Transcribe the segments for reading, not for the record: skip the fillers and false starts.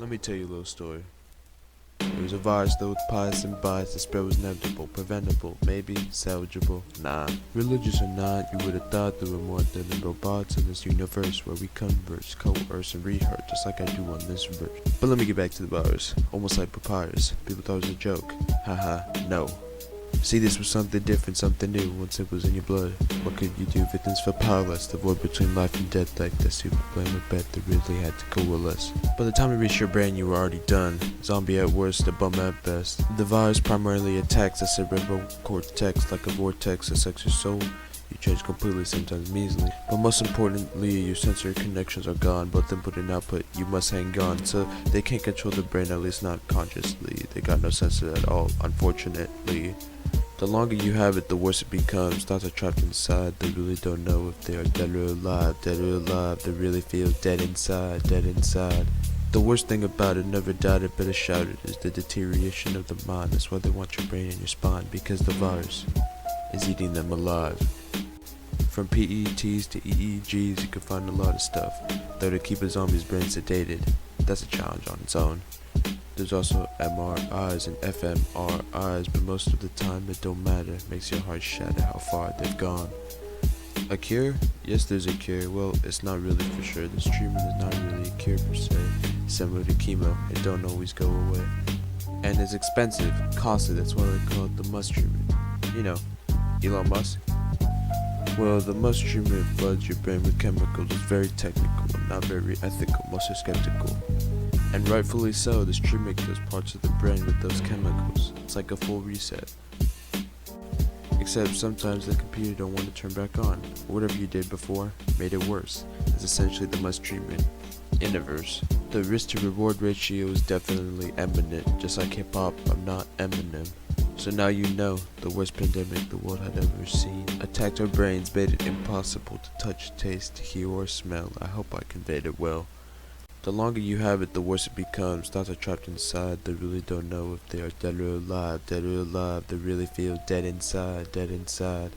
Let me tell you a little story. It was a virus though with pies and bias. The spread was inevitable, preventable, maybe salvageable. Nah. Religious or not, you would have thought there were more than robots in this universe where we converse, coerce, and rehearse just like I do on this verse. But let me get back to the virus. Almost like papyrus. People thought it was a joke. Haha, no. See, this was something different, something new, once it was in your blood. What could you do? Victims felt powerless, the void between life and death, like the super blame of bet that really had to coalesce. By the time it reached your brain, you were already done. Zombie at worst, a bum at best. The virus primarily attacks the cerebral cortex like a vortex that sucks your soul. You change completely, sometimes measly. But most importantly, your sensory connections are gone, both input and output. You must hang on, so they can't control the brain, at least not consciously. They got no sense of it at all, unfortunately. The longer you have it, the worse it becomes. Thoughts are trapped inside. They really don't know if they are dead or alive. Dead or alive. They really feel dead inside. Dead inside. The worst thing about it, never doubted, better shouted, is the deterioration of the mind. That's why they want your brain and your spine, because the virus is eating them alive. From PETs to EEGs, you can find a lot of stuff, though to keep a zombie's brain sedated, that's a challenge on its own. There's also MRIs and fMRIs, but most of the time it don't matter. Makes your heart shatter how far they've gone. A cure? Yes, there's a cure. Well, it's not really for sure. This treatment is not really a cure per se. Similar to chemo, it don't always go away. And it's expensive, costly, that's why they call it the must treatment. You know, Elon Musk? Well, the must treatment floods your brain with chemicals is very technical and not very ethical. Most are skeptical. And rightfully so, this treatment kills parts of the brain with those chemicals. It's like a full reset. Except sometimes the computer don't want to turn back on. Or whatever you did before made it worse. It's essentially the must treatment. Universe. The risk to reward ratio is definitely eminent. Just like hip hop, I'm not Eminem. So now you know, the worst pandemic the world had ever seen attacked our brains, made it impossible to touch, taste, hear, or smell. I hope I conveyed it well. The longer you have it, the worse it becomes. Thoughts are trapped inside. They really don't know if they are dead or alive. Dead or alive. They really feel dead inside. Dead inside.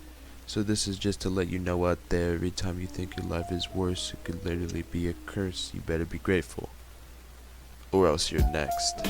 So this is just to let you know out there, every time you think your life is worse, it could literally be a curse. You better be grateful, or else you're next.